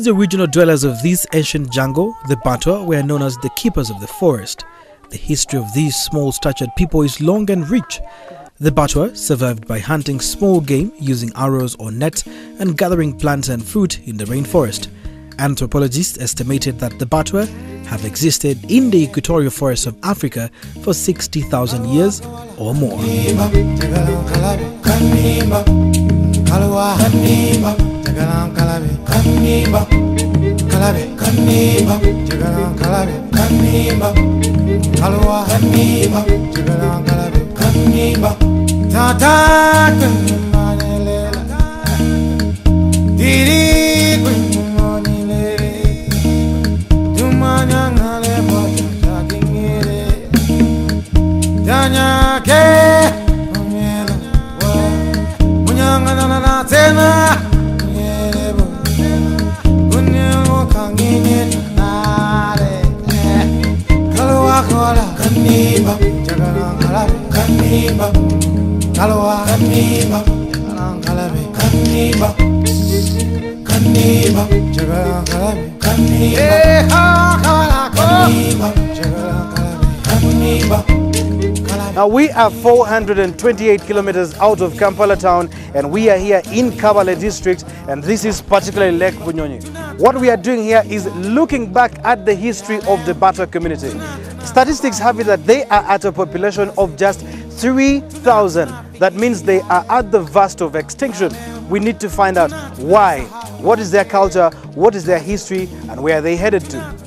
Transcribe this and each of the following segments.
As the original dwellers of this ancient jungle, the Batwa were known as the keepers of the forest. The history of these small-statured people is long and rich. The Batwa survived by hunting small game using arrows or nets and gathering plants and fruit in the rainforest. Anthropologists estimated that the Batwa have existed in the equatorial forests of Africa for 60,000 years or more. Now we are 428 kilometers out of Kampala town, and we are here in Kabale district, and this is particularly Lake Bunyonyi. What we are doing here is looking back at the history of the Batwa community. Statistics have it that they are at a population of just 3,000. That means they are at the verge of extinction. We need to find out why, what is their culture, what is their history, and where are they headed to.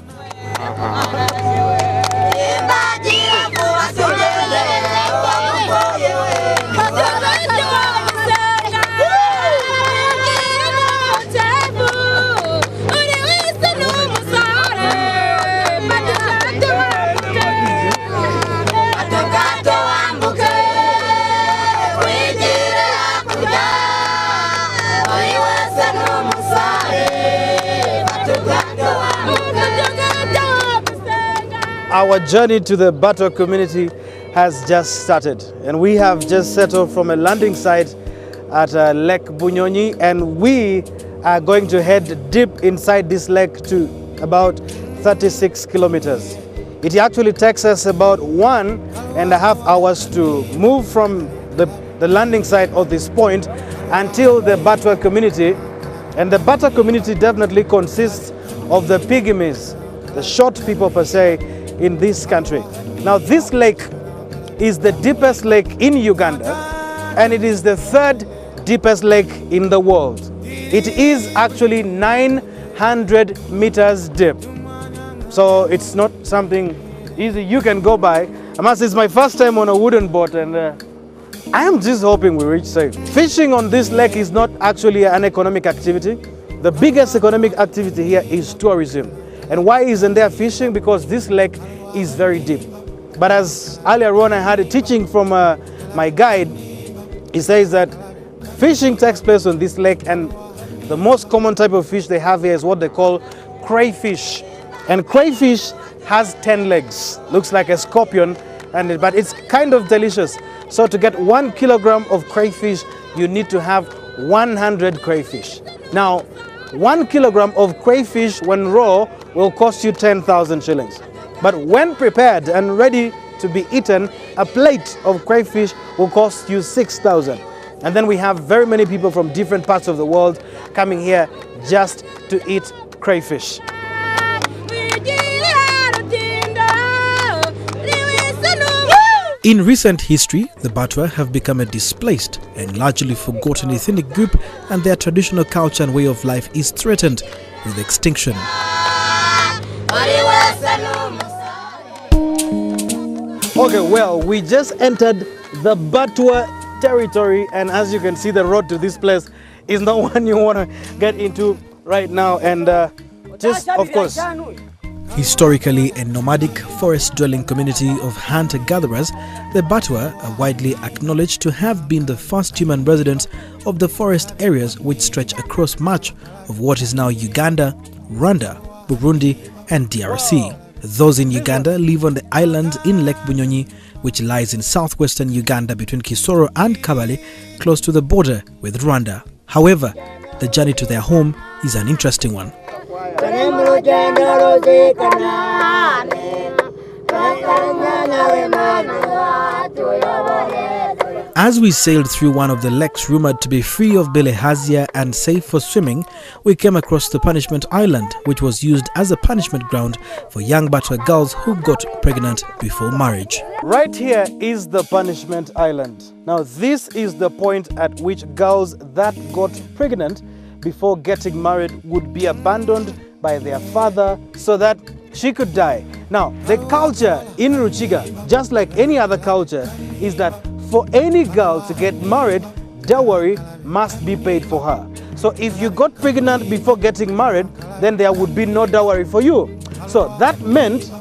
Our journey to the Batwa community has just started, and we have just set off from a landing site at Lake Bunyonyi, and we are going to head deep inside this lake to about 36 kilometers. It actually takes us about 1.5 hours to move from the landing site of this point until the Batwa community. And the Batwa community definitely consists of the pygmies, the short people per se, in this country. Now this lake is the deepest lake in Uganda, and it is the third deepest lake in the world. It is actually 900 meters deep. So it's not something easy you can go by. I must say it's my first time on a wooden boat, and I am just hoping we reach safe. Fishing on this lake is not actually an economic activity. The biggest economic activity here is tourism. And why isn't there fishing? Because this lake is very deep. But as earlier on I had a teaching from my guide, he says that fishing takes place on this lake, and the most common type of fish they have here is what they call crayfish. And crayfish has 10 legs, looks like a scorpion, but it's kind of delicious. So to get 1 kilogram of crayfish, you need to have 100 crayfish. Now, 1 kilogram of crayfish when raw will cost you 10,000 shillings. But when prepared and ready to be eaten, a plate of crayfish will cost you 6,000. And then we have very many people from different parts of the world coming here just to eat crayfish. In recent history, the Batwa have become a displaced and largely forgotten ethnic group, and their traditional culture and way of life is threatened with extinction. Okay, well, we just entered the Batwa territory, and as you can see, the road to this place is not one you want to get into right now, and just, of course, historically a nomadic forest-dwelling community of hunter-gatherers, the Batwa are widely acknowledged to have been the first human residents of the forest areas which stretch across much of what is now Uganda, Rwanda, Burundi and DRC. Those in Uganda live on the island in Lake Bunyonyi, which lies in southwestern Uganda between Kisoro and Kabale, close to the border with Rwanda. However, the journey to their home is an interesting one. As we sailed through one of the lakes rumored to be free of bilharzia and safe for swimming, we came across the punishment island, which was used as a punishment ground for young Batwa girls who got pregnant before marriage. Right here is the punishment island. Now this is the point at which girls that got pregnant before getting married would be abandoned by their father so that she could die. Now the culture in Ruchiga, just like any other culture, is that for any girl to get married, dowry must be paid for her. So if you got pregnant before getting married, then there would be no dowry for you. So that meant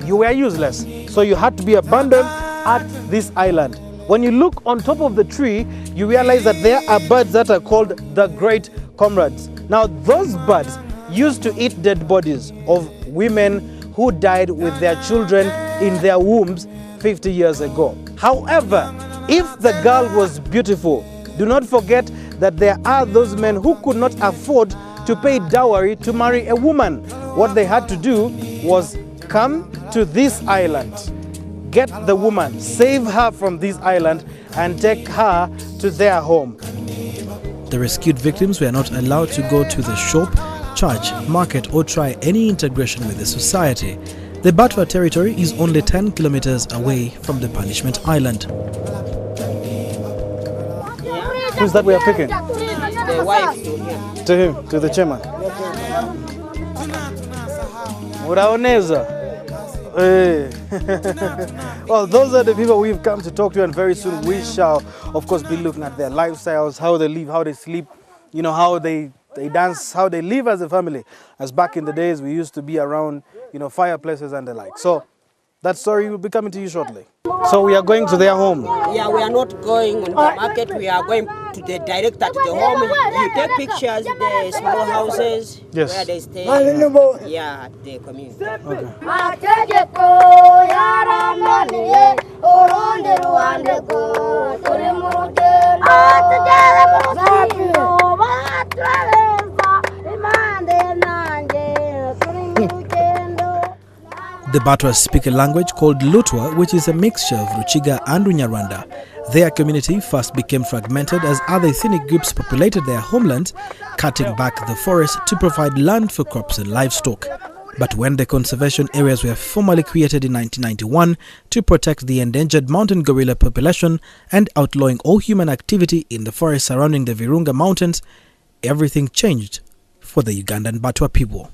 you were useless. So you had to be abandoned at this island. When you look on top of the tree, you realize that there are birds that are called the great comrades. Now those birds used to eat dead bodies of women who died with their children in their wombs 50 years ago. However, if the girl was beautiful, do not forget that there are those men who could not afford to pay dowry to marry a woman. What they had to do was come to this island, get the woman, save her from this island, and take her to their home. The rescued victims were not allowed to go to the shop, church, market, or try any integration with the society. The Batwa territory is only 10 kilometers away from the punishment island. Who's that we are picking? The wife to him. To him, to the chairman. Uraoneza. Well, those are the people we've come to talk to, and very soon we shall, of course, be looking at their lifestyles, how they live, how they sleep, you know, how they dance, how they live as a family. As back in the days, we used to be around, you know, fireplaces and the like. So that story will be coming to you shortly. So we are going to their home. Yeah, we are not going on the market. We are going to the direct at the home. You take pictures, the small houses, yes, where they stay. Yeah, at the community. The Batwas speak a language called Lutwa, which is a mixture of Ruchiga and Runyarwanda. Their community first became fragmented as other ethnic groups populated their homelands, cutting back the forest to provide land for crops and livestock. But when the conservation areas were formally created in 1991 to protect the endangered mountain gorilla population and outlawing all human activity in the forest surrounding the Virunga Mountains, everything changed for the Ugandan Batwa people.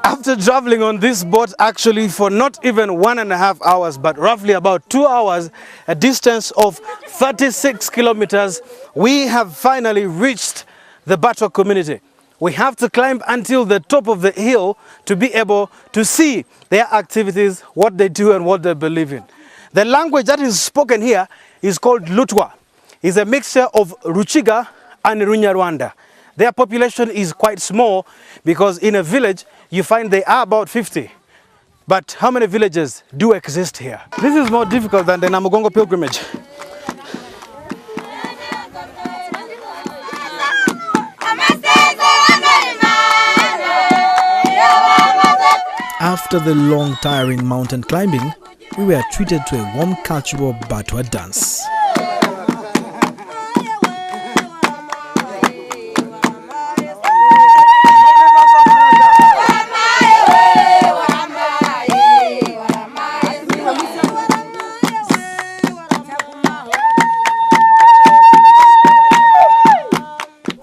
After traveling on this boat actually for not even 1.5 hours, but roughly about 2 hours, a distance of 36 kilometers, we have finally reached the Batwa community. We have to climb until the top of the hill to be able to see their activities, what they do and what they believe in. The language that is spoken here is called Lutwa. It's a mixture of Ruchiga and Runyarwanda. Their population is quite small because in a village you find they are about 50. But how many villages do exist here? This is more difficult than the Namugongo pilgrimage. After the long, tiring mountain climbing, we were treated to a warm cultural Batwa dance.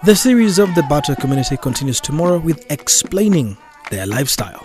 The series of the Batwa community continues tomorrow with explaining their lifestyle.